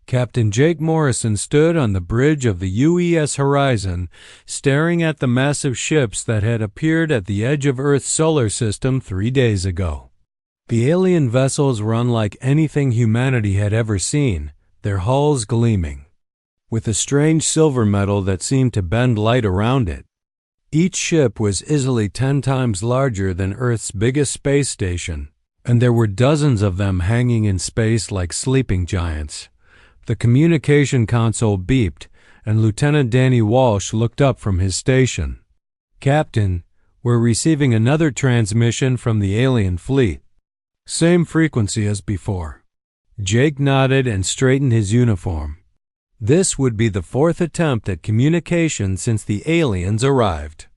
Captain Jake Morrison stood on the bridge of the UES Horizon, staring at the massive ships that had appeared at the edge of Earth's solar system 3 days ago. The alien vessels were unlike anything humanity had ever seen, their hulls gleaming with a strange silver metal that seemed to bend light around it. Each ship was easily 10 times larger than Earth's biggest space station, and there were dozens of them hanging in space like sleeping giants. The communication console beeped, and Lieutenant Danny Walsh looked up from his station. "Captain, we're receiving another transmission from the alien fleet." "Same frequency as before." Jake nodded and straightened his uniform. This would be the 4th attempt at communication since the aliens arrived.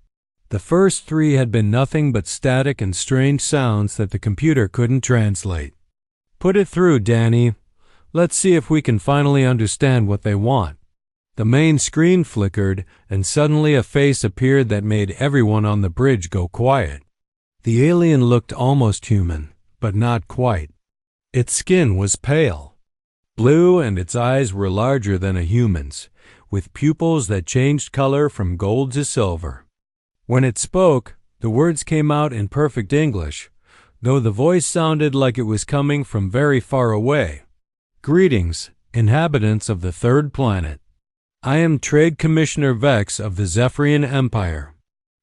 The first 3 had been nothing but static and strange sounds that the computer couldn't translate. "Put it through, Danny. Let's see if we can finally understand what they want." The main screen flickered, and suddenly a face appeared that made everyone on the bridge go quiet. The alien looked almost human, but not quite. Its skin was pale blue, and its eyes were larger than a human's, with pupils that changed color from gold to silver. When it spoke, the words came out in perfect English, though the voice sounded like it was coming from very far away. "Greetings, inhabitants of the 3rd planet. I am Trade Commissioner Vex of the Zephyrian Empire.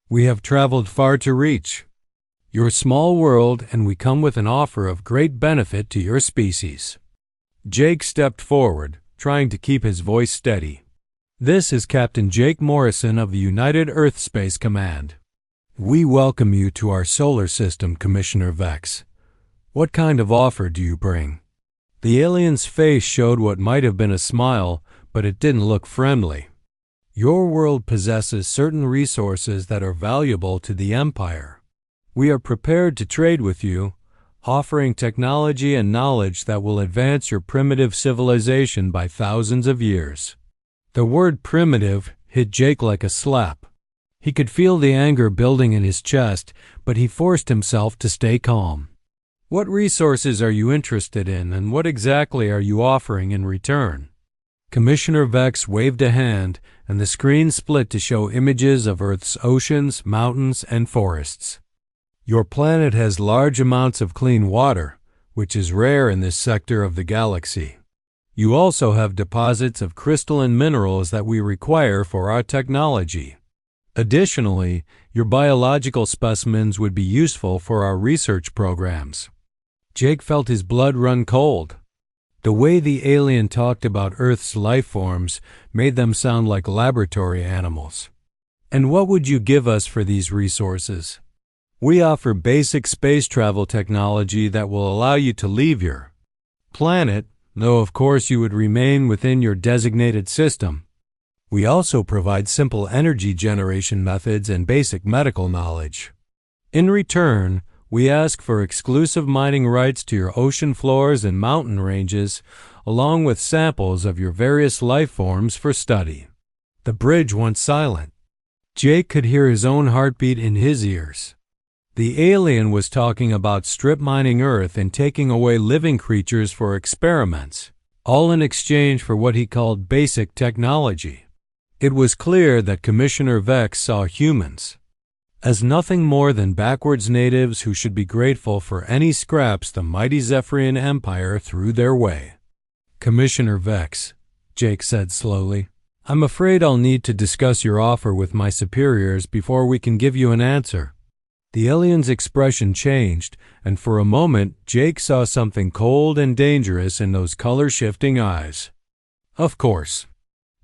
We have traveled far to reach your small world, and we come with an offer of great benefit to your species." Jake stepped forward, trying to keep his voice steady. "This is Captain Jake Morrison of the United Earth Space Command. We welcome you to our solar system, Commissioner Vex. What kind of offer do you bring?" The alien's face showed what might have been a smile, but it didn't look friendly. "Your world possesses certain resources that are valuable to the Empire. We are prepared to trade with you, offering technology and knowledge that will advance your primitive civilization by thousands of years." The word primitive hit Jake like a slap. He could feel the anger building in his chest, but he forced himself to stay calm. "What resources are you interested in, and what exactly are you offering in return?" Commissioner Vex waved a hand, and the screen split to show images of Earth's oceans, mountains, and forests. "Your planet has large amounts of clean water, which is rare in this sector of the galaxy. You also have deposits of crystalline minerals that we require for our technology. Additionally, your biological specimens would be useful for our research programs." Jake felt his blood run cold. The way the alien talked about Earth's life forms made them sound like laboratory animals. "And what would you give us for these resources?" "We offer basic space travel technology that will allow you to leave your planet, though of course you would remain within your designated system. We also provide simple energy generation methods and basic medical knowledge. In return, we ask for exclusive mining rights to your ocean floors and mountain ranges, along with samples of your various life forms for study." The bridge went silent. Jake could hear his own heartbeat in his ears. The alien was talking about strip mining Earth and taking away living creatures for experiments, all in exchange for what he called basic technology. It was clear that Commissioner Vex saw humans as nothing more than backwards natives who should be grateful for any scraps the mighty Zephyrian Empire threw their way. "Commissioner Vex," Jake said slowly, "I'm afraid I'll need to discuss your offer with my superiors before we can give you an answer." The alien's expression changed, and for a moment Jake saw something cold and dangerous in those color-shifting eyes. "Of course.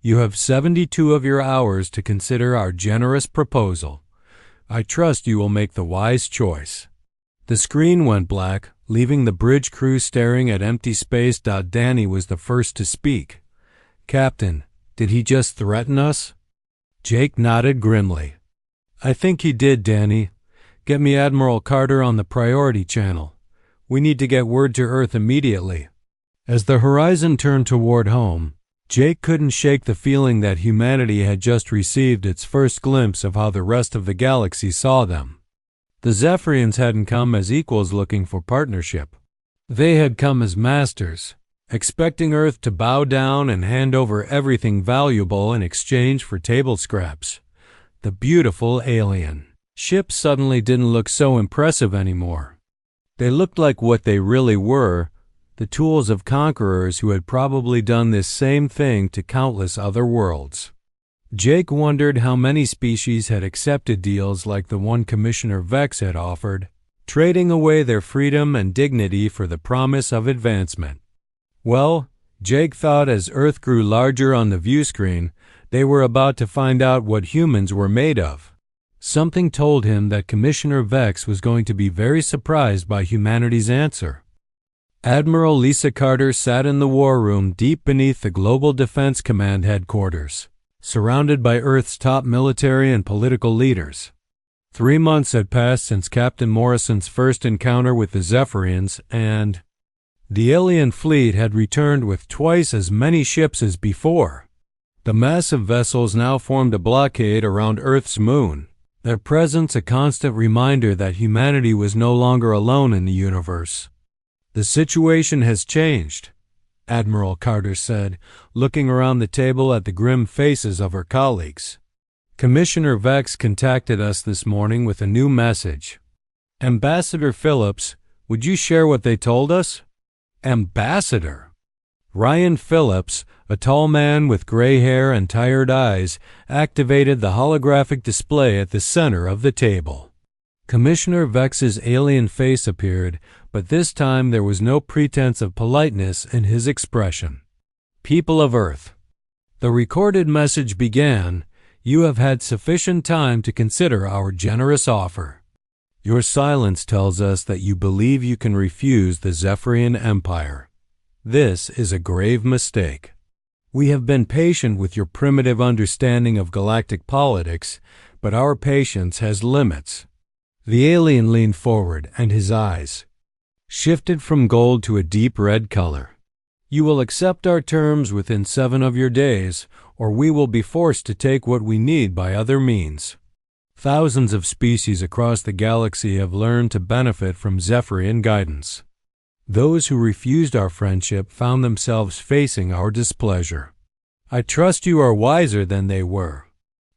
You have 72 of your hours to consider our generous proposal. I trust you will make the wise choice." The screen went black, leaving the bridge crew staring at empty space. Danny was the first to speak. "Captain, did he just threaten us?" Jake nodded grimly. "I think he did, Danny. Get me Admiral Carter on the priority channel. We need to get word to Earth immediately." As the horizon turned toward home, Jake couldn't shake the feeling that humanity had just received its first glimpse of how the rest of the galaxy saw them. The Zephyrians hadn't come as equals looking for partnership. They had come as masters, expecting Earth to bow down and hand over everything valuable in exchange for table scraps. The beautiful alien ships suddenly didn't look so impressive anymore. They looked like what they really were, the tools of conquerors who had probably done this same thing to countless other worlds. Jake wondered how many species had accepted deals like the one Commissioner Vex had offered, trading away their freedom and dignity for the promise of advancement. Well, Jake thought as Earth grew larger on the view screen, they were about to find out what humans were made of. Something told him that Commissioner Vex was going to be very surprised by humanity's answer. Admiral Lisa Carter sat in the war room deep beneath the Global Defense Command headquarters, surrounded by Earth's top military and political leaders. 3 months had passed since Captain Morrison's first encounter with the Zephyrians, and the alien fleet had returned with twice as many ships as before. The massive vessels now formed a blockade around Earth's moon, their presence a constant reminder that humanity was no longer alone in the universe. "The situation has changed," Admiral Carter said, looking around the table at the grim faces of her colleagues. "Commissioner Vex contacted us this morning with a new message. Ambassador Phillips, would you share what they told us?" Ambassador! Ryan Phillips, a tall man with gray hair and tired eyes, activated the holographic display at the center of the table. Commissioner Vex's alien face appeared, but this time there was no pretense of politeness in his expression. "People of Earth," the recorded message began, "you have had sufficient time to consider our generous offer. Your silence tells us that you believe you can refuse the Zephyrian Empire. This is a grave mistake. We have been patient with your primitive understanding of galactic politics, but our patience has limits." The alien leaned forward, and his eyes shifted from gold to a deep red color. "You will accept our terms within 7 of your days, or we will be forced to take what we need by other means. Thousands of species across the galaxy have learned to benefit from Zephyrian guidance. Those who refused our friendship found themselves facing our displeasure. I trust you are wiser than they were."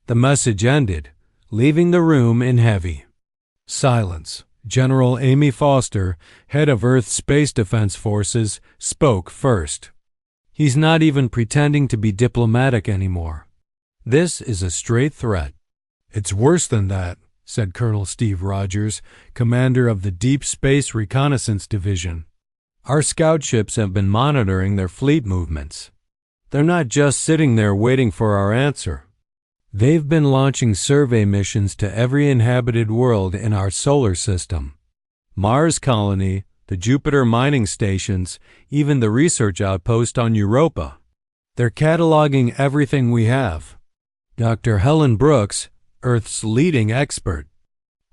The message ended, leaving the room in heavy silence. General Amy Foster, head of Earth's Space Defense Forces, spoke first. "He's not even pretending to be diplomatic anymore. This is a straight threat." "It's worse than that," said Colonel Steve Rogers, commander of the Deep Space Reconnaissance Division. "Our scout ships have been monitoring their fleet movements. They're not just sitting there waiting for our answer. They've been launching survey missions to every inhabited world in our solar system. Mars Colony, the Jupiter mining stations, even the research outpost on Europa. They're cataloging everything we have." Dr. Helen Brooks, Earth's leading expert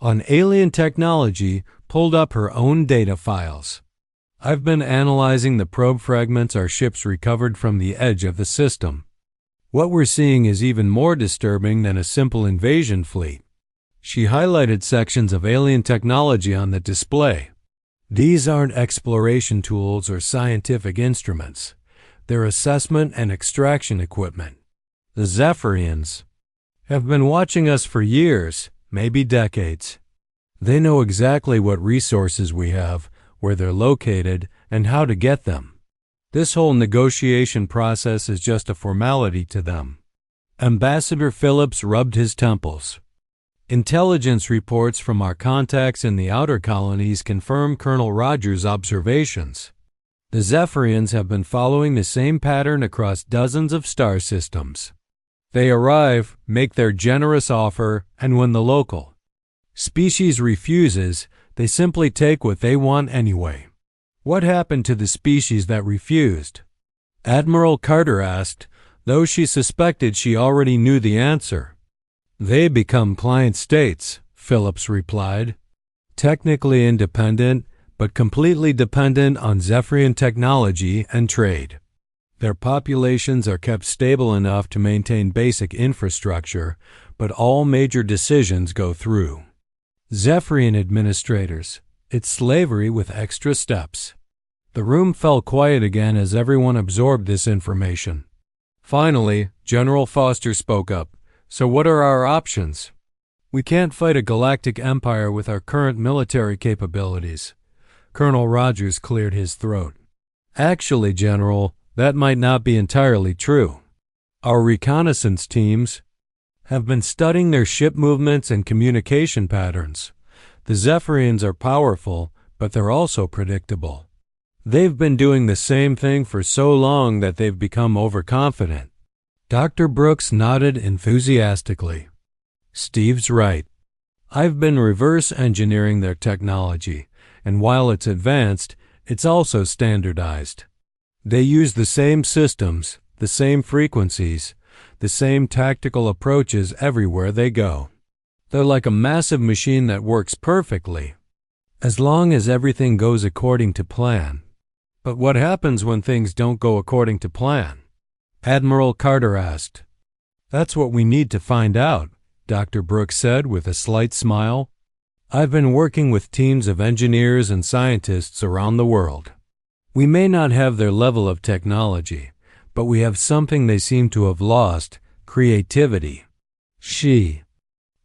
on alien technology, pulled up her own data files. "I've been analyzing the probe fragments our ships recovered from the edge of the system. What we're seeing is even more disturbing than a simple invasion fleet." She highlighted sections of alien technology on the display. "These aren't exploration tools or scientific instruments. They're assessment and extraction equipment. The Zephyrians have been watching us for years, maybe decades. They know exactly what resources we have, where they're located, and how to get them. This whole negotiation process is just a formality to them." Ambassador Phillips rubbed his temples. "Intelligence reports from our contacts in the outer colonies confirm Colonel Rogers' observations. The Zephyrians have been following the same pattern across dozens of star systems. They arrive, make their generous offer, and when the local species refuses, they simply take what they want anyway." "What happened to the species that refused?" Admiral Carter asked, though she suspected she already knew the answer. "They become client states," Phillips replied. "Technically independent, but completely dependent on Zephyrian technology and trade. Their populations are kept stable enough to maintain basic infrastructure, but all major decisions go through Zephyrian administrators. It's slavery with extra steps." The room fell quiet again as everyone absorbed this information. Finally, General Foster spoke up. So what are our options? We can't fight a galactic empire with our current military capabilities. Colonel Rogers cleared his throat. Actually, General, that might not be entirely true. Our reconnaissance teams have been studying their ship movements and communication patterns. The Zephyrians are powerful, but they're also predictable. They've been doing the same thing for so long that they've become overconfident. Dr. Brooks nodded enthusiastically. Steve's right. I've been reverse engineering their technology, and while it's advanced, it's also standardized. They use the same systems, the same frequencies, the same tactical approaches everywhere they go. They're like a massive machine that works perfectly, as long as everything goes according to plan. But what happens when things don't go according to plan? Admiral Carter asked. That's what we need to find out, Dr. Brooks said with a slight smile. I've been working with teams of engineers and scientists around the world. We may not have their level of technology, but we have something they seem to have lost: creativity. She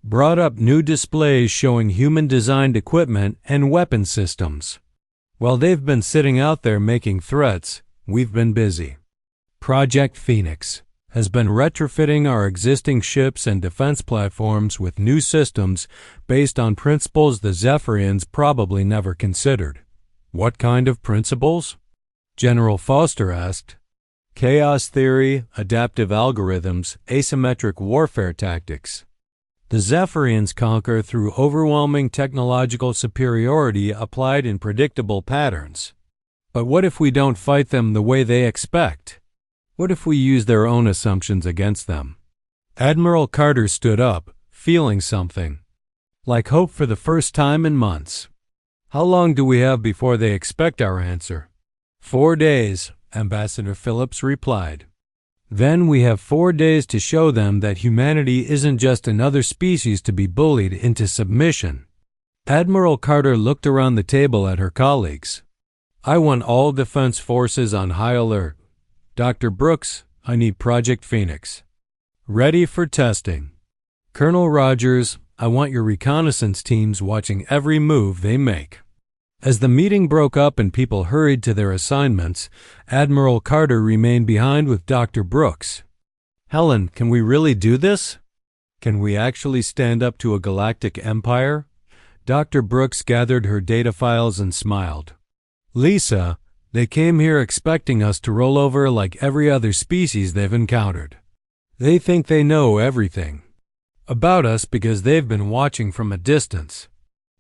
brought up new displays showing human-designed equipment and weapon systems. While they've been sitting out there making threats, we've been busy. Project Phoenix has been retrofitting our existing ships and defense platforms with new systems based on principles the Zephyrians probably never considered. What kind of principles? General Foster asked. Chaos theory, adaptive algorithms, asymmetric warfare tactics. The Zephyrians conquer through overwhelming technological superiority applied in predictable patterns. But what if we don't fight them the way they expect? What if we use their own assumptions against them? Admiral Carter stood up, feeling something, like hope for the first time in months. How long do we have before they expect our answer? 4 days, Ambassador Phillips replied. Then we have 4 days to show them that humanity isn't just another species to be bullied into submission. Admiral Carter looked around the table at her colleagues. I want all defense forces on high alert. Dr. Brooks, I need Project Phoenix ready for testing. Colonel Rogers, I want your reconnaissance teams watching every move they make. As the meeting broke up and people hurried to their assignments, Admiral Carter remained behind with Dr. Brooks. Helen, can we really do this? Can we actually stand up to a galactic empire? Dr. Brooks gathered her data files and smiled. Lisa, they came here expecting us to roll over like every other species they've encountered. They think they know everything about us because they've been watching from a distance.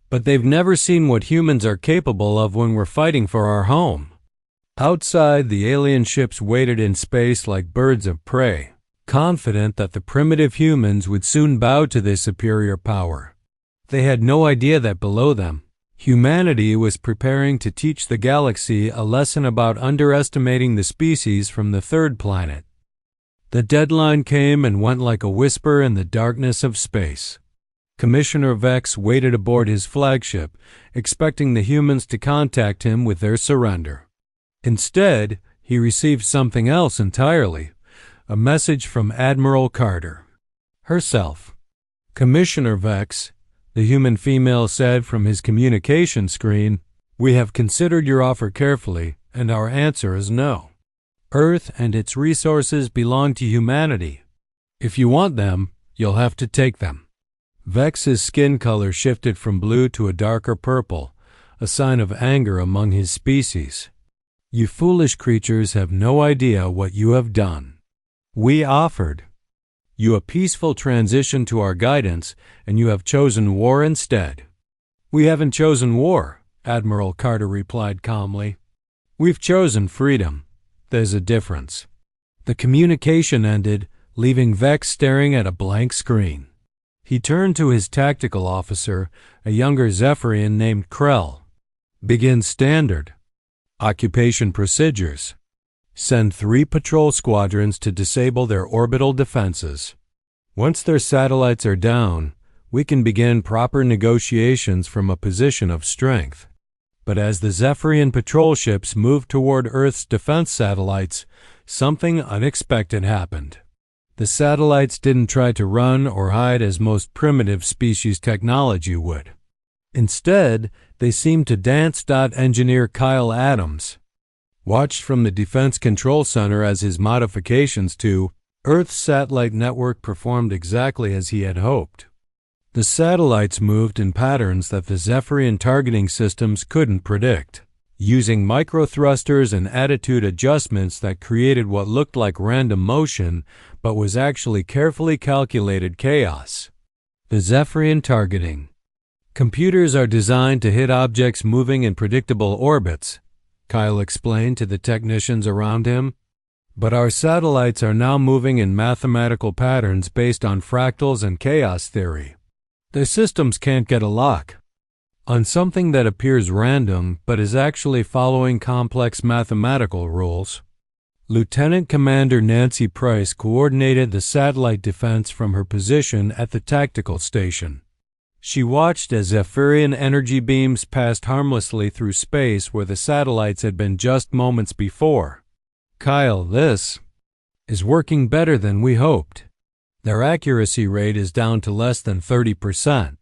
But they've never seen what humans are capable of when we're fighting for our home. Outside, the alien ships waited in space like birds of prey, confident that the primitive humans would soon bow to their superior power. They had no idea that below them, humanity was preparing to teach the galaxy a lesson about underestimating the species from the third planet. The deadline came and went like a whisper in the darkness of space. Commissioner Vex waited aboard his flagship, expecting the humans to contact him with their surrender. Instead, he received something else entirely, a message from Admiral Carter herself. Commissioner Vex, the human female said from his communication screen, we have considered your offer carefully, and our answer is no. Earth and its resources belong to humanity. If you want them, you'll have to take them. Vex's skin color shifted from blue to a darker purple, a sign of anger among his species. You foolish creatures have no idea what you have done. We offered you a peaceful transition to our guidance, and you have chosen war instead. We haven't chosen war, Admiral Carter replied calmly. We've chosen freedom. There's a difference. The communication ended, leaving Vex staring at a blank screen. He turned to his tactical officer, a younger Zephyrian named Krell. Begin standard. Occupation procedures. Send 3 patrol squadrons to disable their orbital defenses. Once their satellites are down, we can begin proper negotiations from a position of strength. But as the Zephyrian patrol ships moved toward Earth's defense satellites, something unexpected happened. The satellites didn't try to run or hide as most primitive species technology would. Instead, they seemed to dance. Engineer Kyle Adams watched from the Defense Control Center as his modifications to Earth's satellite network performed exactly as he had hoped. The satellites moved in patterns that the Zephyrian targeting systems couldn't predict, using microthrusters and attitude adjustments that created what looked like random motion but was actually carefully calculated chaos. The Zephyrian targeting. Computers are designed to hit objects moving in predictable orbits, Kyle explained to the technicians around him. But our satellites are now moving in mathematical patterns based on fractals and chaos theory. Their systems can't get a lock on something that appears random but is actually following complex mathematical rules. Lieutenant Commander Nancy Price coordinated the satellite defense from her position at the tactical station. She watched as Zephyrian energy beams passed harmlessly through space where the satellites had been just moments before. Kyle, this is working better than we hoped. Their accuracy rate is down to less than 30%.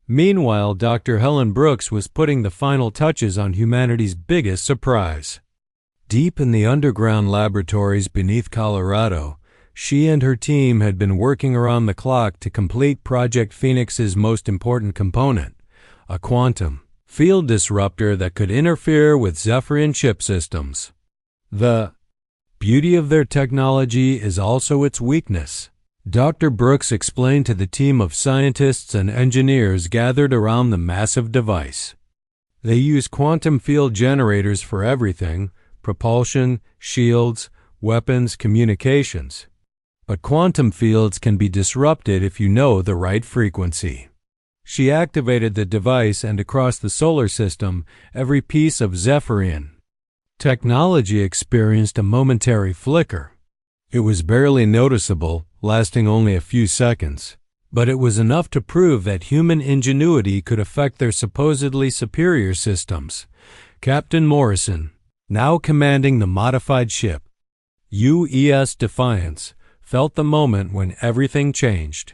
Meanwhile, Dr. Helen Brooks was putting the final touches on humanity's biggest surprise. Deep in the underground laboratories beneath Colorado, she and her team had been working around the clock to complete Project Phoenix's most important component, a quantum field disruptor that could interfere with Zephyrian ship systems. The beauty of their technology is also its weakness, Dr. Brooks explained to the team of scientists and engineers gathered around the massive device. They use quantum field generators for everything: propulsion, shields, weapons, communications. But quantum fields can be disrupted if you know the right frequency. She activated the device, and across the solar system, every piece of Zephyrian technology experienced a momentary flicker. It was barely noticeable, lasting only a few seconds, but it was enough to prove that human ingenuity could affect their supposedly superior systems. Captain Morrison, now commanding the modified ship UES Defiance, felt the moment when everything changed.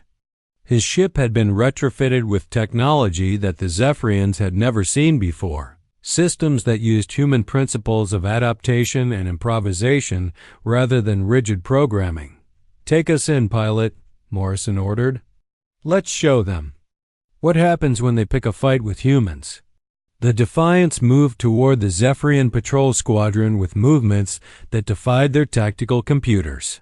His ship had been retrofitted with technology that the Zephyrians had never seen before. Systems that used human principles of adaptation and improvisation rather than rigid programming. "Take us in, pilot," Morrison ordered. "Let's show them what happens when they pick a fight with humans." The Defiance moved toward the Zephyrian patrol squadron with movements that defied their tactical computers.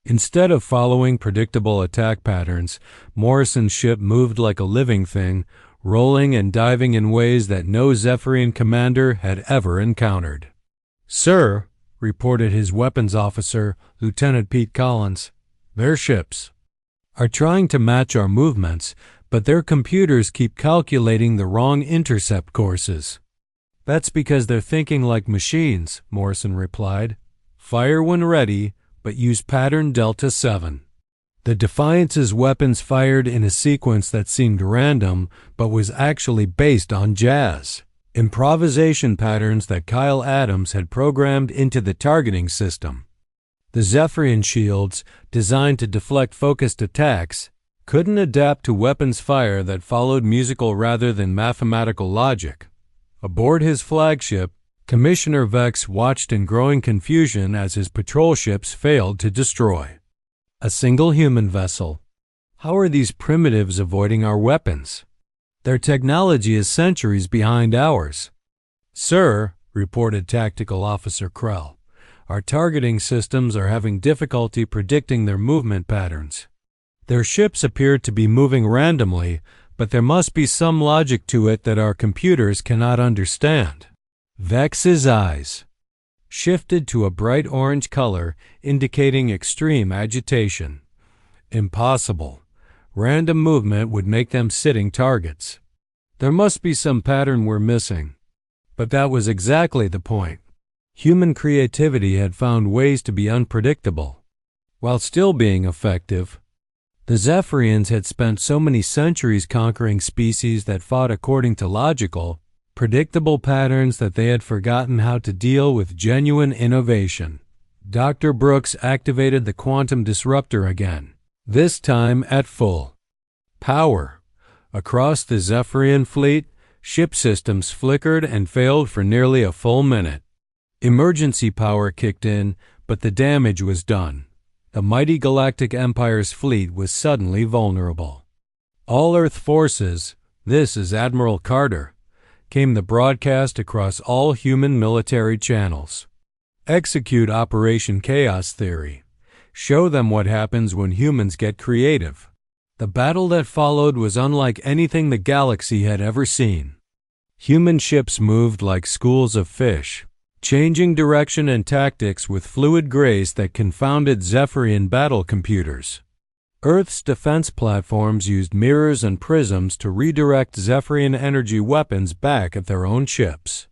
Instead of following predictable attack patterns, Morrison's ship moved like a living thing, rolling and diving in ways that no Zephyrian commander had ever encountered. "Sir," reported his weapons officer, Lieutenant Pete Collins, "their ships are trying to match our movements, but their computers keep calculating the wrong intercept courses." "That's because they're thinking like machines," Morrison replied. "Fire when ready, but use pattern Delta 7. The Defiance's weapons fired in a sequence that seemed random, but was actually based on jazz, improvisation patterns that Kyle Adams had programmed into the targeting system. The Zephyrian shields, designed to deflect focused attacks, couldn't adapt to weapons fire that followed musical rather than mathematical logic. Aboard his flagship, Commissioner Vex watched in growing confusion as his patrol ships failed to destroy a single human vessel. How are these primitives avoiding our weapons? Their technology is centuries behind ours. "Sir," reported Tactical Officer Krell, "our targeting systems are having difficulty predicting their movement patterns. Their ships appear to be moving randomly, but there must be some logic to it that our computers cannot understand." Vex's eyes shifted to a bright orange color, indicating extreme agitation. "Impossible. Random movement would make them sitting targets. There must be some pattern we're missing." But that was exactly the point. Human creativity had found ways to be unpredictable, while still being effective. The Zephyrians had spent so many centuries conquering species that fought according to logical, predictable patterns that they had forgotten how to deal with genuine innovation. Dr. Brooks activated the quantum disruptor again, this time at full power. Across the Zephyrian fleet, ship systems flickered and failed for nearly a full minute. Emergency power kicked in, but the damage was done. The mighty Galactic Empire's fleet was suddenly vulnerable. All Earth forces, this is Admiral Carter, came the broadcast across all human military channels. Execute Operation Chaos Theory. Show them what happens when humans get creative. The battle that followed was unlike anything the galaxy had ever seen. Human ships moved like schools of fish, changing direction and tactics with fluid grace that confounded Zephyrian battle computers. Earth's defense platforms used mirrors and prisms to redirect Zephyrian energy weapons back at their own ships.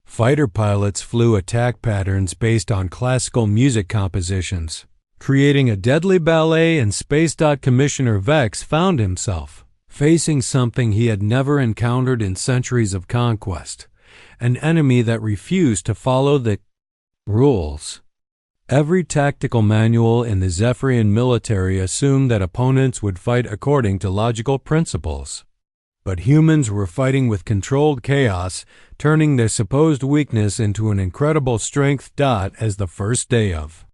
Fighter pilots flew attack patterns based on classical music compositions, creating a deadly ballet, and Space Commissioner Vex found himself facing something he had never encountered in centuries of conquest, an enemy that refused to follow the rules. Every tactical manual in the Zephyrian military assumed that opponents would fight according to logical principles. But humans were fighting with controlled chaos, turning their supposed weakness into an incredible strength. As the first day of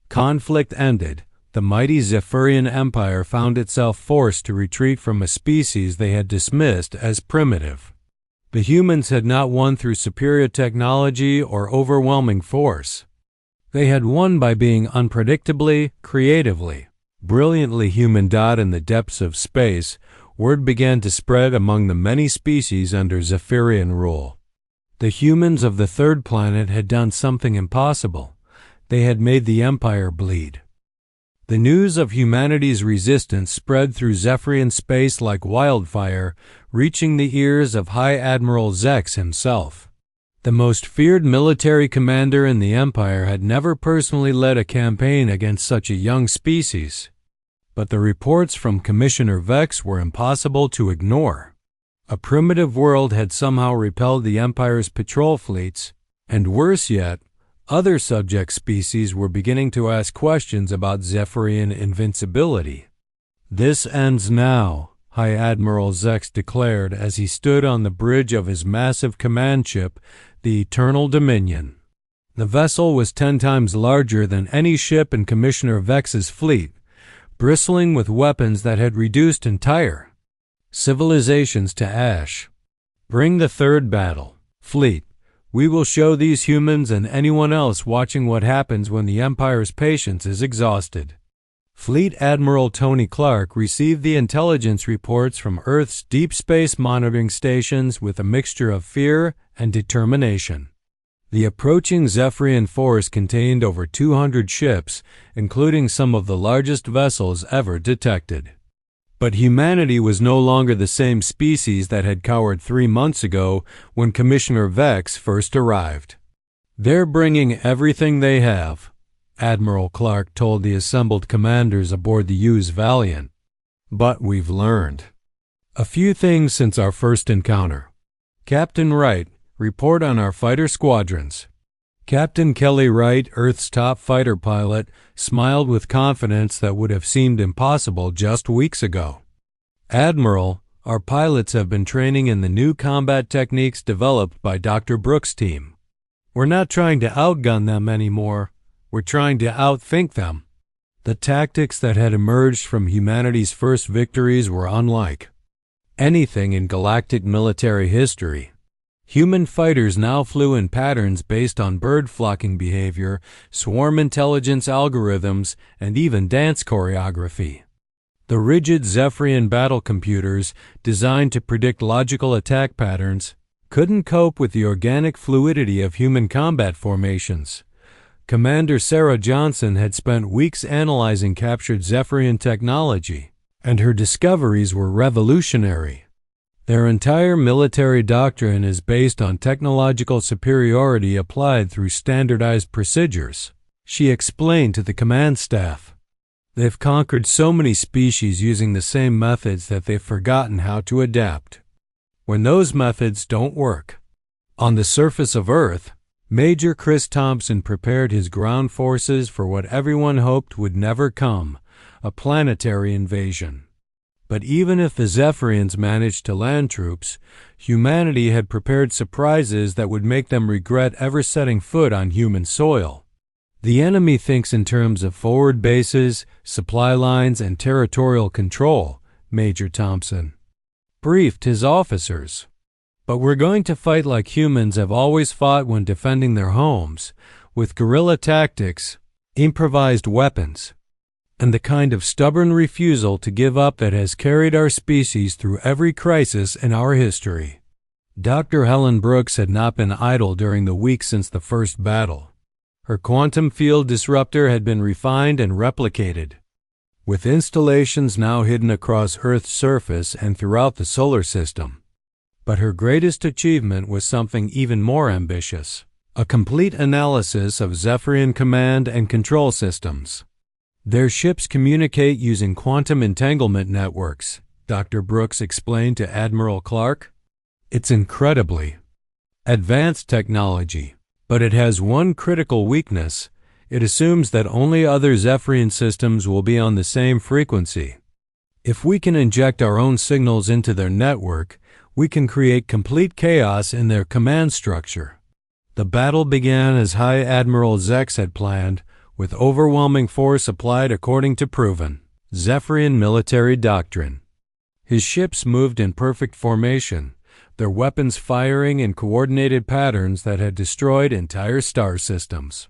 conflict ended, the mighty Zephyrian Empire found itself forced to retreat from a species they had dismissed as primitive. The humans had not won through superior technology or overwhelming force. They had won by being unpredictably, creatively, brilliantly human. In the depths of space, word began to spread among the many species under Zephyrian rule. The humans of the third planet had done something impossible. They had made the Empire bleed. The news of humanity's resistance spread through Zephyrian space like wildfire, reaching the ears of High Admiral Zex himself. The most feared military commander in the Empire had never personally led a campaign against such a young species. But the reports from Commissioner Vex were impossible to ignore. A primitive world had somehow repelled the Empire's patrol fleets, and worse yet, other subject species were beginning to ask questions about Zephyrian invincibility. "This ends now," High Admiral Zex declared as he stood on the bridge of his massive command ship, the Eternal Dominion. The vessel was 10 times larger than any ship in Commissioner Vex's fleet, bristling with weapons that had reduced entire civilizations to ash. "Bring the third battle fleet. We will show these humans and anyone else watching what happens when the Empire's patience is exhausted." Fleet Admiral Tony Clark received the intelligence reports from Earth's deep space monitoring stations with a mixture of fear and determination. The approaching Zephyrian force contained over 200 ships, including some of the largest vessels ever detected. But humanity was no longer the same species that had cowered 3 months ago when Commissioner Vex first arrived. "They're bringing everything they have," Admiral Clark told the assembled commanders aboard the U's Valiant. "But we've learned a few things since our first encounter. Captain Wright, report on our fighter squadrons." Captain Kelly Wright, Earth's top fighter pilot, smiled with confidence that would have seemed impossible just weeks ago. "Admiral, our pilots have been training in the new combat techniques developed by Dr. Brooks' team. We're not trying to outgun them anymore. We're trying to outthink them." The tactics that had emerged from humanity's first victories were unlike anything in galactic military history. Human fighters now flew in patterns based on bird flocking behavior, swarm intelligence algorithms, and even dance choreography. The rigid Zephyrian battle computers, designed to predict logical attack patterns, couldn't cope with the organic fluidity of human combat formations. Commander Sarah Johnson had spent weeks analyzing captured Zephyrian technology, and her discoveries were revolutionary. Their entire military doctrine is based on technological superiority applied through standardized procedures, she explained to the command staff. "They've conquered so many species using the same methods that they've forgotten how to adapt. When those methods don't work, On the surface of Earth, Major Chris Thompson prepared his ground forces for what everyone hoped would never come, a planetary invasion. But even if the Zephyrians managed to land troops, humanity had prepared surprises that would make them regret ever setting foot on human soil. The enemy thinks in terms of forward bases, supply lines, and territorial control, Major Thompson briefed his officers. But we're going to fight like humans have always fought when defending their homes, with guerrilla tactics, improvised weapons, and the kind of stubborn refusal to give up that has carried our species through every crisis in our history. Dr. Helen Brooks had not been idle during the weeks since the first battle. Her quantum field disruptor had been refined and replicated, with installations now hidden across Earth's surface and throughout the solar system. But her greatest achievement was something even more ambitious: a complete analysis of Zephyrian command and control systems. Their ships communicate using quantum entanglement networks, Dr. Brooks explained to Admiral Clark. It's incredibly advanced technology, but it has one critical weakness. It assumes that only other Zephyrian systems will be on the same frequency. If we can inject our own signals into their network, we can create complete chaos in their command structure. The battle began as High Admiral Zex had planned, with overwhelming force applied according to proven Zephyrian military doctrine. His ships moved in perfect formation, their weapons firing in coordinated patterns that had destroyed entire star systems.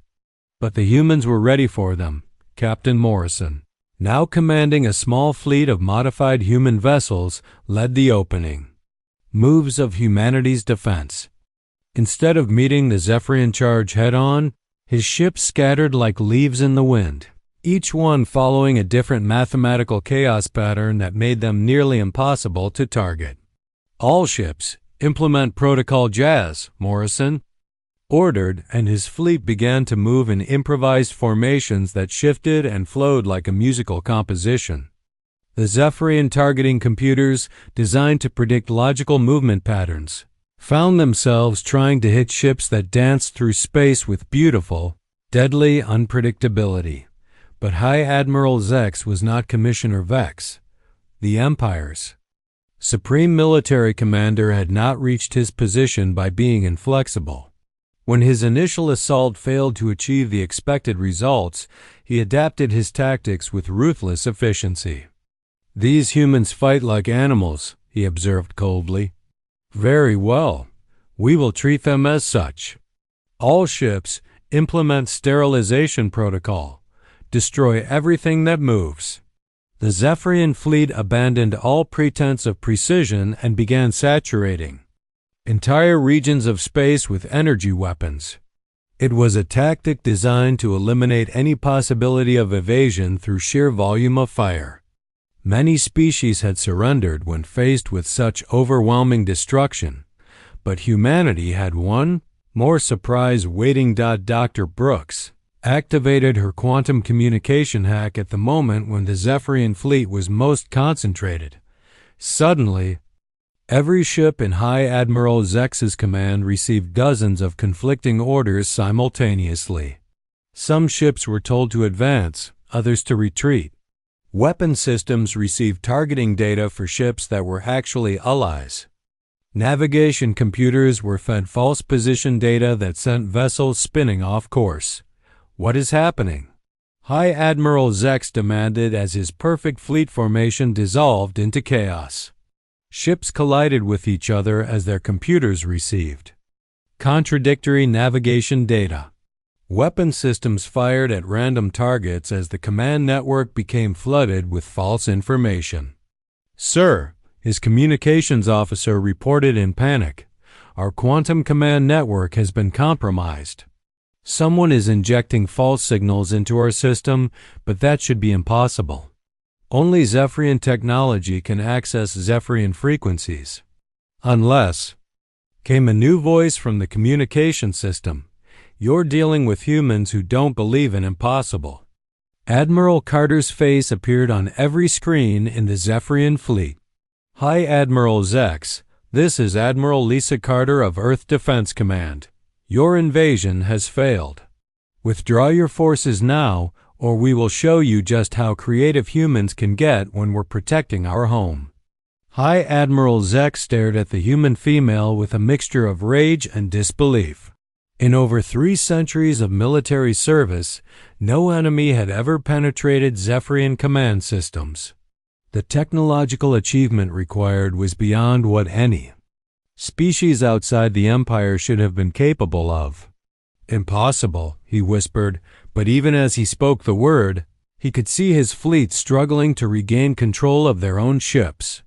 But the humans were ready for them. Captain Morrison, now commanding a small fleet of modified human vessels, led the opening moves of humanity's defense. Instead of meeting the Zephyrian charge head-on, his ships scattered like leaves in the wind, each one following a different mathematical chaos pattern that made them nearly impossible to target. All ships, implement Protocol Jazz, Morrison ordered, and his fleet began to move in improvised formations that shifted and flowed like a musical composition. The Zephyrian targeting computers, designed to predict logical movement patterns, found themselves trying to hit ships that danced through space with beautiful, deadly unpredictability. But High Admiral Zex was not Commissioner Vex. The Empire's Supreme Military Commander had not reached his position by being inflexible. When his initial assault failed to achieve the expected results, he adapted his tactics with ruthless efficiency. "These humans fight like animals," he observed coldly. "Very well. We will treat them as such. All ships, implement sterilization protocol. Destroy everything that moves." The Zephyrian fleet abandoned all pretense of precision and began saturating entire regions of space with energy weapons. It was a tactic designed to eliminate any possibility of evasion through sheer volume of fire. Many species had surrendered when faced with such overwhelming destruction, but humanity had one more surprise waiting. Dr. Brooks activated her quantum communication hack at the moment when the Zephyrian fleet was most concentrated. Suddenly, every ship in High Admiral Zex's command received dozens of conflicting orders simultaneously. Some ships were told to advance, others to retreat. Weapon systems received targeting data for ships that were actually allies. Navigation computers were fed false position data that sent vessels spinning off course. What is happening? High Admiral Zex demanded as his perfect fleet formation dissolved into chaos. Ships collided with each other as their computers received contradictory navigation data. Weapon systems fired at random targets as the command network became flooded with false information. "Sir," his communications officer reported in panic, "our quantum command network has been compromised. Someone is injecting false signals into our system, but that should be impossible. Only Zephyrian technology can access Zephyrian frequencies. Unless," came a new voice from the communication system, "you're dealing with humans who don't believe in impossible." Admiral Carter's face appeared on every screen in the Zephyrian fleet. High Admiral Zex, This is Admiral Lisa Carter of Earth Defense Command. Your invasion has failed. Withdraw your forces now, or we will show you just how creative humans can get when we're protecting our home." High Admiral Zek stared at the human female with a mixture of rage and disbelief. In over 3 centuries of military service, no enemy had ever penetrated Zephyrian command systems. The technological achievement required was beyond what any species outside the Empire should have been capable of. "Impossible," he whispered, but even as he spoke the word, he could see his fleet struggling to regain control of their own ships.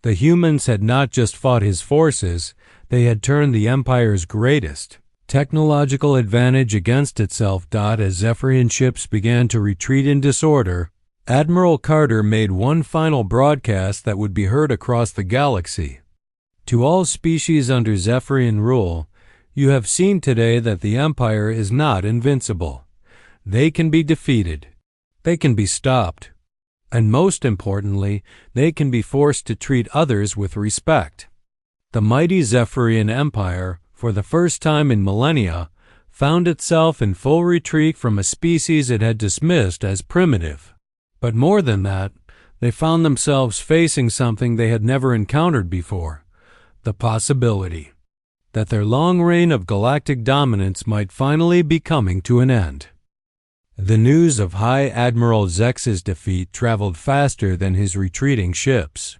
The humans had not just fought his forces, they had turned the Empire's greatest technological advantage against itself. As Zephyrian ships began to retreat in disorder, Admiral Carter made one final broadcast that would be heard across the galaxy. "To all species under Zephyrian rule, you have seen today that the Empire is not invincible. They can be defeated. They can be stopped. And most importantly, they can be forced to treat others with respect." The mighty Zephyrian Empire, for the first time in millennia, found itself in full retreat from a species it had dismissed as primitive. But more than that, they found themselves facing something they had never encountered before: the possibility that their long reign of galactic dominance might finally be coming to an end. The news of High Admiral Zek's defeat traveled faster than his retreating ships.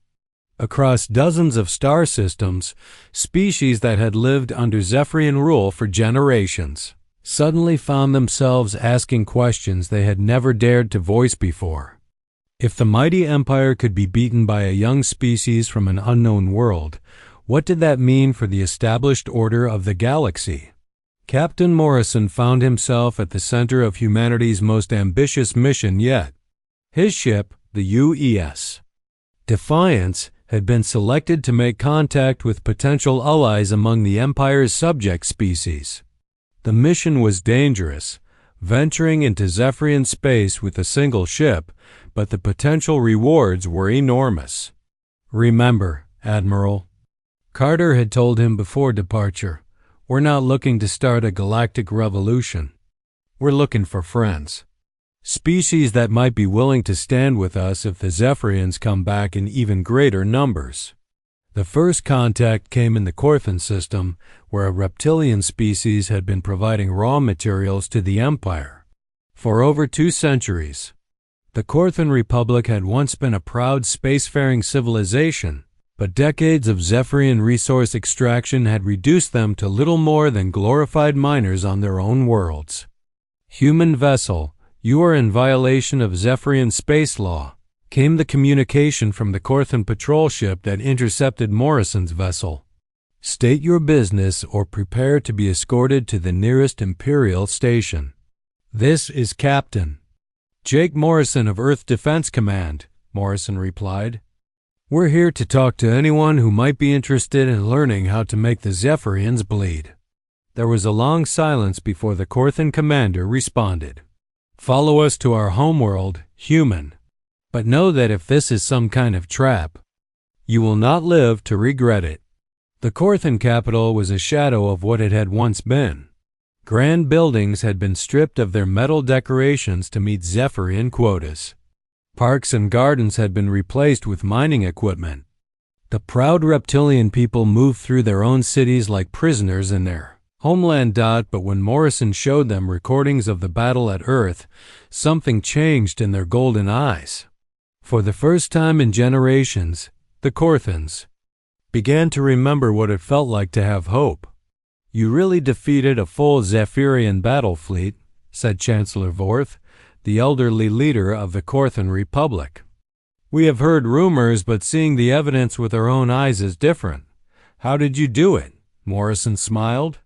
Across dozens of star systems, species that had lived under Zephyrian rule for generations suddenly found themselves asking questions they had never dared to voice before. If the mighty Empire could be beaten by a young species from an unknown world, what did that mean for the established order of the galaxy? Captain Morrison found himself at the center of humanity's most ambitious mission yet. His ship, the UES Defiance, had been selected to make contact with potential allies among the Empire's subject species. The mission was dangerous, venturing into Zephyrian space with a single ship, but the potential rewards were enormous. "Remember, Admiral," Carter had told him before departure, "we're not looking to start a galactic revolution. We're looking for friends. Species that might be willing to stand with us if the Zephyrians come back in even greater numbers." The first contact came in the Corthan system, where a reptilian species had been providing raw materials to the Empire. For over 2 centuries, the Corthan Republic had once been a proud spacefaring civilization, but decades of Zephyrian resource extraction had reduced them to little more than glorified miners on their own worlds. "Human vessel, you are in violation of Zephyrian space law," came the communication from the Corthan patrol ship that intercepted Morrison's vessel. "State your business or prepare to be escorted to the nearest Imperial station." "This is Captain Jake Morrison of Earth Defense Command," Morrison replied. "We're here to talk to anyone who might be interested in learning how to make the Zephyrians bleed." There was a long silence before the Corthan commander responded. "Follow us to our homeworld, human. But know that if this is some kind of trap, you will not live to regret it." The Corthan capital was a shadow of what it had once been. Grand buildings had been stripped of their metal decorations to meet Zephyrian quotas. Parks and gardens had been replaced with mining equipment. The proud reptilian people moved through their own cities like prisoners in their homeland. But when Morrison showed them recordings of the battle at Earth, something changed in their golden eyes. For the first time in generations, the Corthans began to remember what it felt like to have hope. "You really defeated a full Zephyrian battle fleet," said Chancellor Vorth, the elderly leader of the Corthan Republic. "We have heard rumors, but seeing the evidence with our own eyes is different. How did you do it?" Morrison smiled.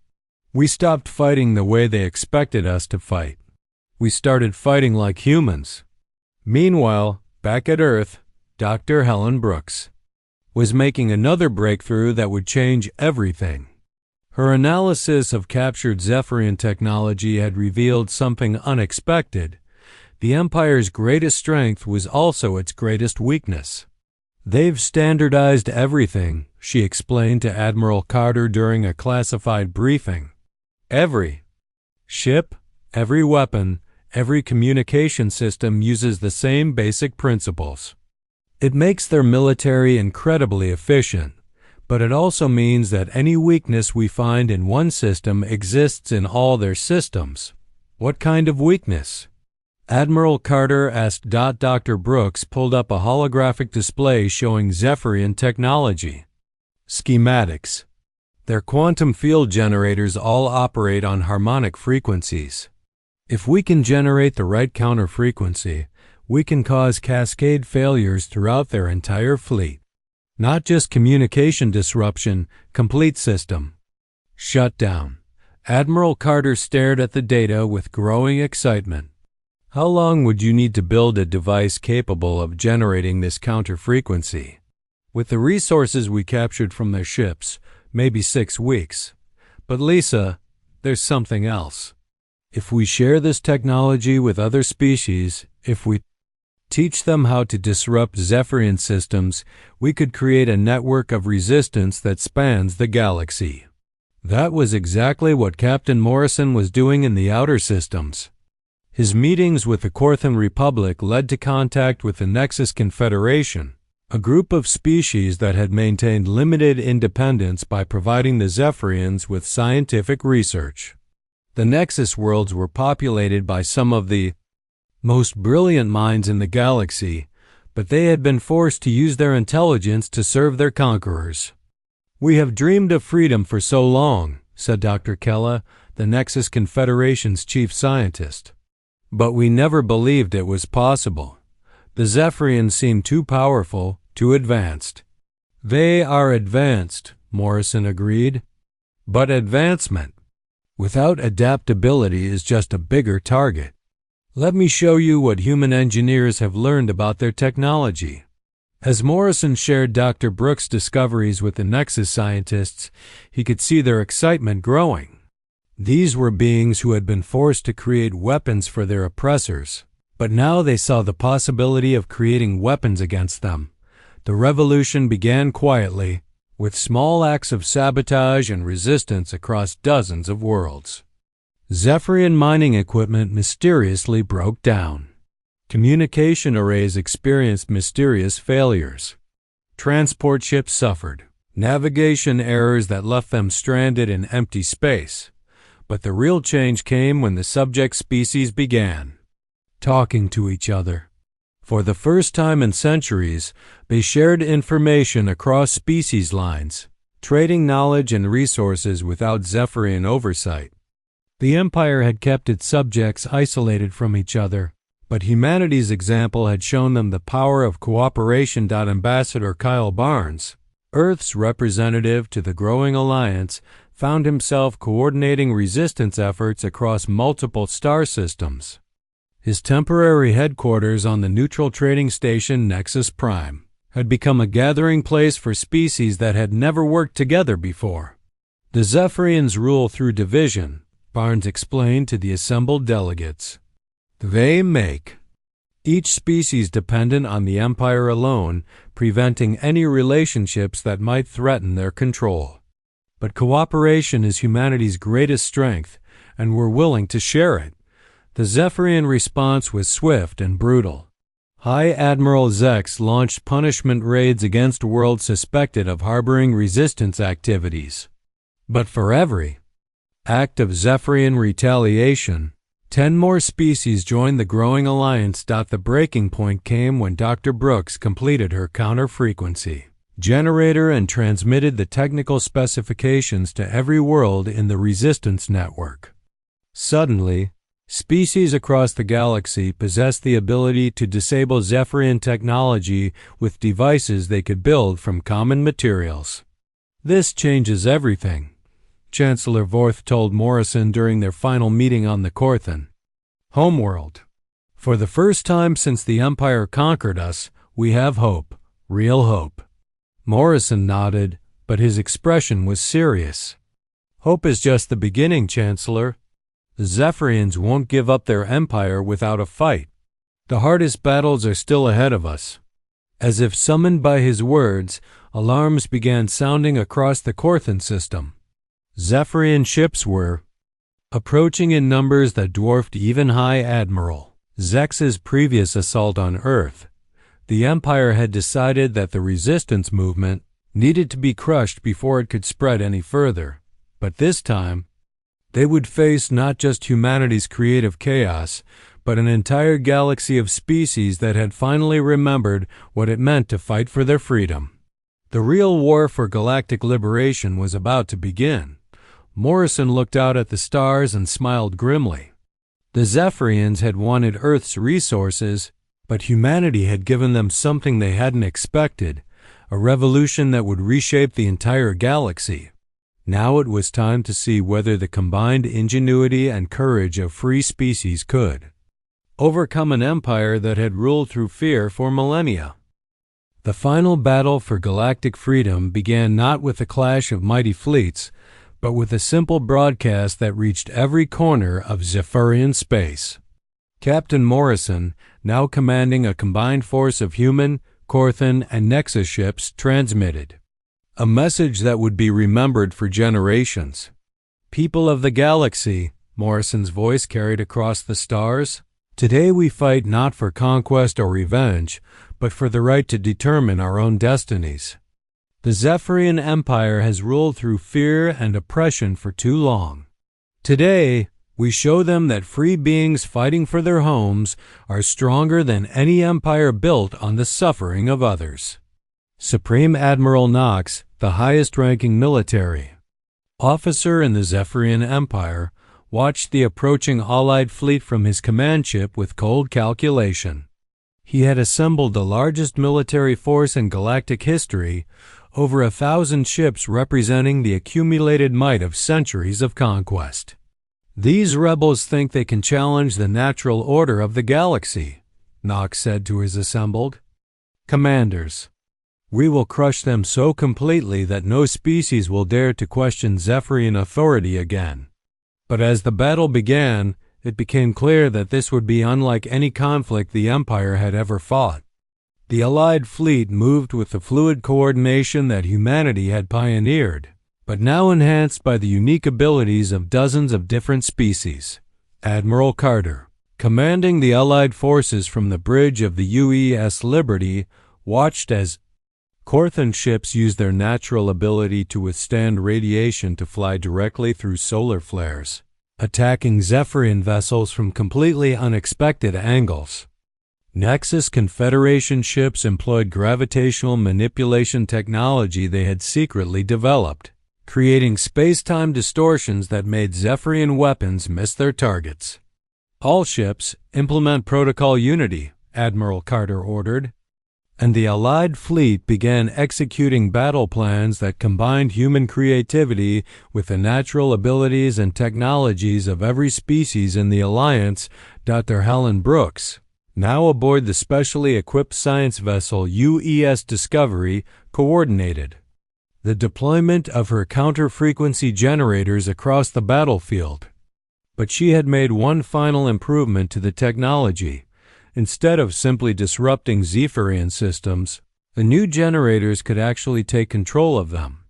"We stopped fighting the way they expected us to fight. We started fighting like humans." Meanwhile, back at Earth, Dr. Helen Brooks was making another breakthrough that would change everything. Her analysis of captured Zephyrian technology had revealed something unexpected. The Empire's greatest strength was also its greatest weakness. "They've standardized everything," she explained to Admiral Carter during a classified briefing. Every ship, every weapon, every communication system uses the same basic principles. It makes their military incredibly efficient, but it also means that any weakness we find in one system exists in all their systems. What kind of weakness? Admiral Carter asked. Dr. Brooks pulled up a holographic display showing Zephyrian technology. Schematics. Their quantum field generators all operate on harmonic frequencies. If we can generate the right counter frequency, we can cause cascade failures throughout their entire fleet. Not just communication disruption, complete system shutdown. Admiral Carter stared at the data with growing excitement. How long would you need to build a device capable of generating this counter frequency? With the resources we captured from their ships, maybe 6 weeks. But Lisa, there's something else. If we share this technology with other species, if we teach them how to disrupt Zephyrian systems, we could create a network of resistance that spans the galaxy. That was exactly what Captain Morrison was doing in the outer systems. His meetings with the Korthan Republic led to contact with the Nexus Confederation, a group of species that had maintained limited independence by providing the Zephyrians with scientific research. The Nexus worlds were populated by some of the most brilliant minds in the galaxy, but they had been forced to use their intelligence to serve their conquerors. "We have dreamed of freedom for so long," said Dr. Kella, the Nexus Confederation's chief scientist. "But we never believed it was possible. The Zephyrians seem too powerful, too advanced." "They are advanced," Morrison agreed. "But advancement without adaptability is just a bigger target. Let me show you what human engineers have learned about their technology." As Morrison shared Dr. Brooks' discoveries with the Nexus scientists, he could see their excitement growing. These were beings who had been forced to create weapons for their oppressors, but now they saw the possibility of creating weapons against them. The revolution began quietly, with small acts of sabotage and resistance across dozens of worlds. Zephyrian mining equipment mysteriously broke down. Communication arrays experienced mysterious failures. Transport ships suffered navigation errors that left them stranded in empty space. But the real change came when the subject species began talking to each other. For the first time in centuries, they shared information across species lines, trading knowledge and resources without Zephyrian oversight. The Empire had kept its subjects isolated from each other, but humanity's example had shown them the power of cooperation. Ambassador Kyle Barnes, Earth's representative to the growing alliance, found himself coordinating resistance efforts across multiple star systems. His temporary headquarters on the neutral trading station Nexus Prime had become a gathering place for species that had never worked together before. "The Zephyrians rule through division," Barnes explained to the assembled delegates. "They make each species dependent on the Empire alone, preventing any relationships that might threaten their control. But cooperation is humanity's greatest strength, and we're willing to share it." The Zephyrian response was swift and brutal. High Admiral Zex launched punishment raids against worlds suspected of harboring resistance activities. But for every act of Zephyrian retaliation, 10 more species joined the growing alliance. The breaking point came when Dr. Brooks completed her counter-frequency generator and transmitted the technical specifications to every world in the resistance network. Suddenly, species across the galaxy possessed the ability to disable Zephyrian technology with devices they could build from common materials. "This changes everything," Chancellor Vorth told Morrison during their final meeting on the Korthan homeworld. "For the first time since the Empire conquered us, we have hope, real hope." Morrison nodded, but his expression was serious. "Hope is just the beginning, Chancellor. The Zephyrians won't give up their empire without a fight. The hardest battles are still ahead of us." As if summoned by his words, alarms began sounding across the Corthan system. Zephyrian ships were approaching in numbers that dwarfed even High Admiral Zex's previous assault on Earth. The Empire had decided that the resistance movement needed to be crushed before it could spread any further. But this time, they would face not just humanity's creative chaos, but an entire galaxy of species that had finally remembered what it meant to fight for their freedom. The real war for galactic liberation was about to begin. Morrison looked out at the stars and smiled grimly. The Zephyrians had wanted Earth's resources, but humanity had given them something they hadn't expected, a revolution that would reshape the entire galaxy. Now it was time to see whether the combined ingenuity and courage of free species could overcome an empire that had ruled through fear for millennia. The final battle for galactic freedom began not with a clash of mighty fleets, but with a simple broadcast that reached every corner of Zephyrian space. Captain Morrison, now commanding a combined force of human, Corthan, and Nexus ships, transmitted a message that would be remembered for generations. People of the galaxy, Morrison's voice carried across the stars, today we fight not for conquest or revenge, but for the right to determine our own destinies. The Zephyrian Empire has ruled through fear and oppression for too long. Today, we show them that free beings fighting for their homes are stronger than any empire built on the suffering of others. Supreme Admiral Knox, the highest-ranking military officer in the Zephyrian Empire, watched the approaching Allied fleet from his command ship with cold calculation. He had assembled the largest military force in galactic history, over 1,000 ships representing the accumulated might of centuries of conquest. These rebels think they can challenge the natural order of the galaxy, Knox said to his assembled commanders. We will crush them so completely that no species will dare to question Zephyrian authority again. But as the battle began, it became clear that this would be unlike any conflict the Empire had ever fought. The Allied fleet moved with the fluid coordination that humanity had pioneered, but now enhanced by the unique abilities of dozens of different species. Admiral Carter, commanding the Allied forces from the bridge of the UES Liberty, watched as Corthan ships used their natural ability to withstand radiation to fly directly through solar flares, attacking Zephyrian vessels from completely unexpected angles. Nexus Confederation ships employed gravitational manipulation technology they had secretly developed, creating space-time distortions that made Zephyrian weapons miss their targets. All ships implement Protocol Unity, Admiral Carter ordered, and the Allied fleet began executing battle plans that combined human creativity with the natural abilities and technologies of every species in the Alliance. Dr. Helen Brooks, now aboard the specially equipped science vessel UES Discovery, coordinated the deployment of her counter-frequency generators across the battlefield. But she had made one final improvement to the technology. Instead of simply disrupting Zephyrian systems, the new generators could actually take control of them.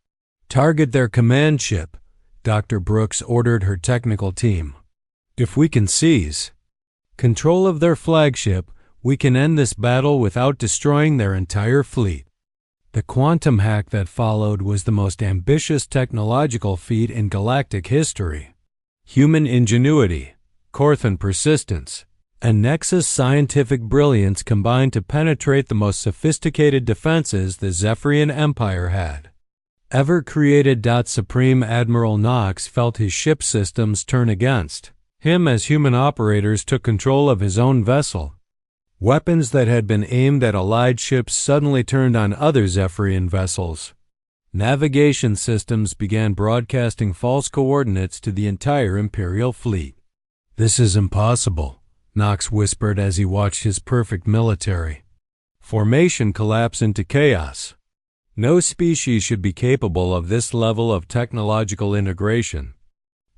Target their command ship, Dr. Brooks ordered her technical team. If we can seize control of their flagship, we can end this battle without destroying their entire fleet. The quantum hack that followed was the most ambitious technological feat in galactic history. Human ingenuity, Corthan persistence, and Nexus scientific brilliance combined to penetrate the most sophisticated defenses the Zephyrian Empire had ever created. Supreme Admiral Knox felt his ship systems turn against him as human operators took control of his own vessel. Weapons that had been aimed at Allied ships suddenly turned on other Zephyrian vessels. Navigation systems began broadcasting false coordinates to the entire Imperial fleet. This is impossible, Knox whispered as he watched his perfect military formation collapse into chaos. No species should be capable of this level of technological integration.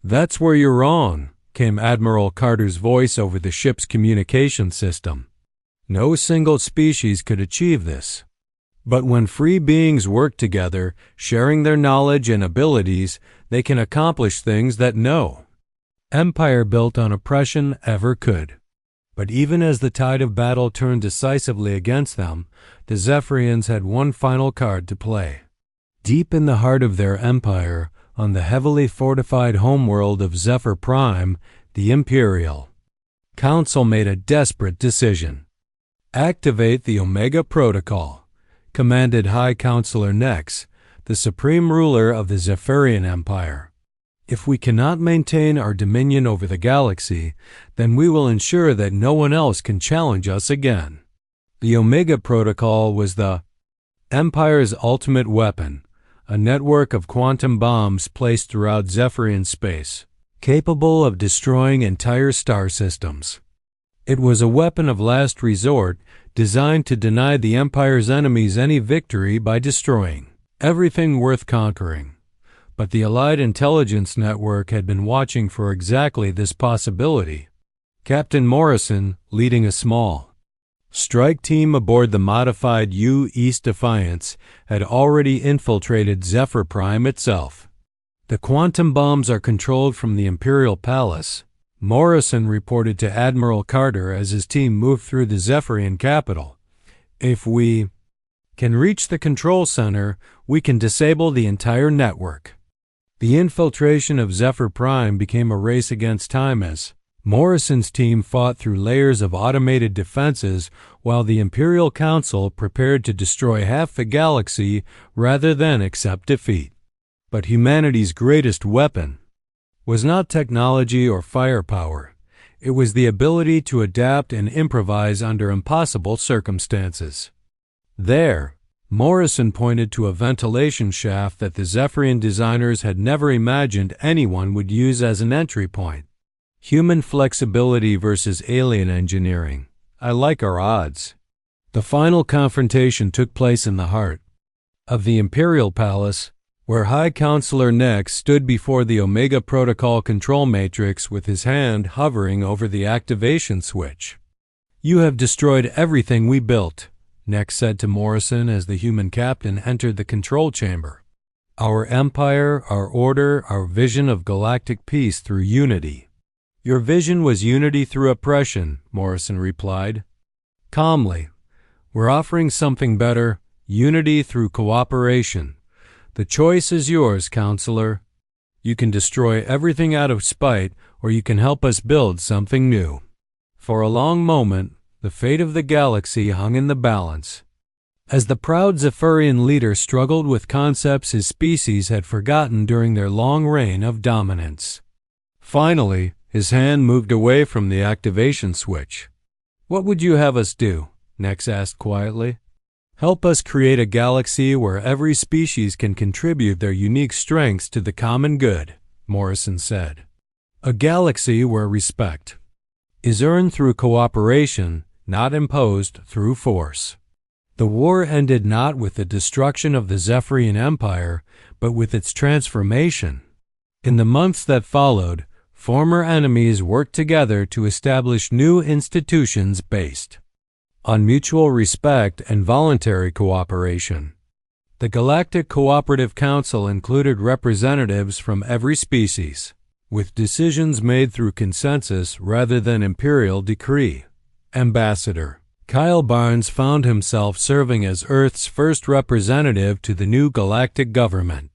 That's where you're wrong, came Admiral Carter's voice over the ship's communication system. No single species could achieve this. But when free beings work together, sharing their knowledge and abilities, they can accomplish things that no empire built on oppression ever could. But even as the tide of battle turned decisively against them, the Zephyrians had one final card to play. Deep in the heart of their empire, on the heavily fortified homeworld of Zephyr Prime, the Imperial Council made a desperate decision. Activate the Omega Protocol, commanded High Counselor Nex, the supreme ruler of the Zephyrian Empire. If we cannot maintain our dominion over the galaxy, then we will ensure that no one else can challenge us again. The Omega Protocol was the Empire's ultimate weapon, a network of quantum bombs placed throughout Zephyrian space, capable of destroying entire star systems. It was a weapon of last resort designed to deny the Empire's enemies any victory by destroying everything worth conquering. But the Allied Intelligence Network had been watching for exactly this possibility. Captain Morrison, leading a small strike team aboard the modified U-East Defiance, had already infiltrated Zephyr Prime itself. The quantum bombs are controlled from the Imperial Palace, Morrison reported to Admiral Carter as his team moved through the Zephyrian capital. If we can reach the control center, we can disable the entire network. The infiltration of Zephyr Prime became a race against time as Morrison's team fought through layers of automated defenses while the Imperial Council prepared to destroy half the galaxy rather than accept defeat. But humanity's greatest weapon was not technology or firepower. It was the ability to adapt and improvise under impossible circumstances. There, Morrison pointed to a ventilation shaft that the Zephyrian designers had never imagined anyone would use as an entry point. Human flexibility versus alien engineering. I like our odds. The final confrontation took place in the heart of the Imperial Palace, where High Counselor Nex stood before the Omega Protocol control matrix with his hand hovering over the activation switch. "You have destroyed everything we built," Nex said to Morrison as the human captain entered the control chamber. "Our empire, our order, our vision of galactic peace through unity." "Your vision was unity through oppression," Morrison replied calmly. "We're offering something better, unity through cooperation. The choice is yours, Counselor. You can destroy everything out of spite, or you can help us build something new." For a long moment, the fate of the galaxy hung in the balance, as the proud Zephyrian leader struggled with concepts his species had forgotten during their long reign of dominance. Finally, his hand moved away from the activation switch. "What would you have us do?" Nex asked quietly. "Help us create a galaxy where every species can contribute their unique strengths to the common good," Morrison said. "A galaxy where respect is earned through cooperation, not imposed through force." The war ended not with the destruction of the Zephyrian Empire, but with its transformation. In the months that followed, former enemies worked together to establish new institutions based on mutual respect and voluntary cooperation. The Galactic Cooperative Council included representatives from every species, with decisions made through consensus rather than imperial decree. Ambassador Kyle Barnes found himself serving as Earth's first representative to the new galactic government,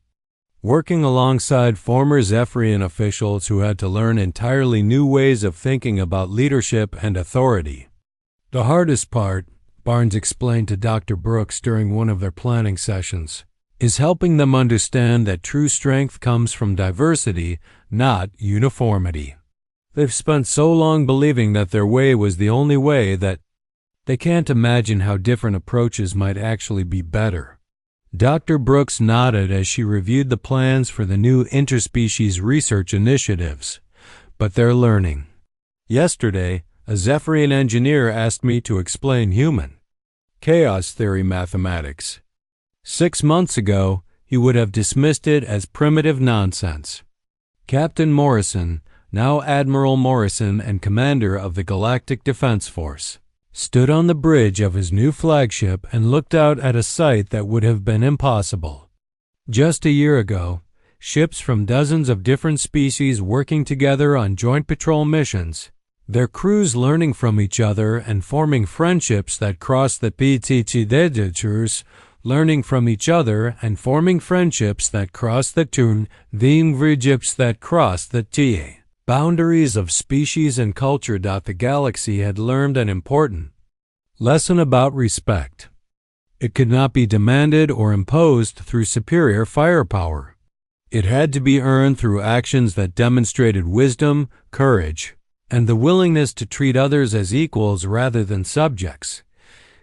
working alongside former Zephyrian officials who had to learn entirely new ways of thinking about leadership and authority. "The hardest part," Barnes explained to Dr. Brooks during one of their planning sessions, "is helping them understand that true strength comes from diversity, not uniformity. They've spent so long believing that their way was the only way that they can't imagine how different approaches might actually be better." Dr. Brooks nodded as she reviewed the plans for the new interspecies research initiatives. "But they're learning. Yesterday, a Zephyrian engineer asked me to explain human chaos theory mathematics. 6 months ago, he would have dismissed it as primitive nonsense." Captain Morrison, now Admiral Morrison and commander of the Galactic Defense Force, stood on the bridge of his new flagship and looked out at a sight that would have been impossible. Just a year ago, ships from dozens of different species working together on joint patrol missions, their crews learning from each other and forming friendships that crossed the PTTDs, learning from each other and forming friendships that crossed the tune, the that crossed the TA. Boundaries of species and culture. The galaxy had learned an important lesson about respect. It could not be demanded or imposed through superior firepower. It had to be earned through actions that demonstrated wisdom, courage, and the willingness to treat others as equals rather than subjects.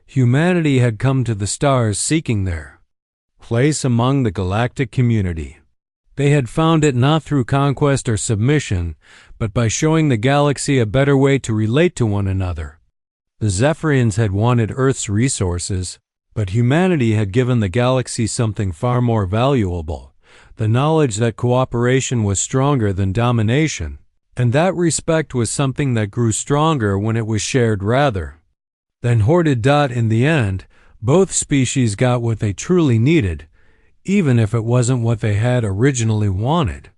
Humanity had come to the stars seeking their place among the galactic community. They had found it not through conquest or submission, but by showing the galaxy a better way to relate to one another. The Zephyrians had wanted Earth's resources, but humanity had given the galaxy something far more valuable, the knowledge that cooperation was stronger than domination, and that respect was something that grew stronger when it was shared rather than hoarded. In the end, both species got what they truly needed, even if it wasn't what they had originally wanted.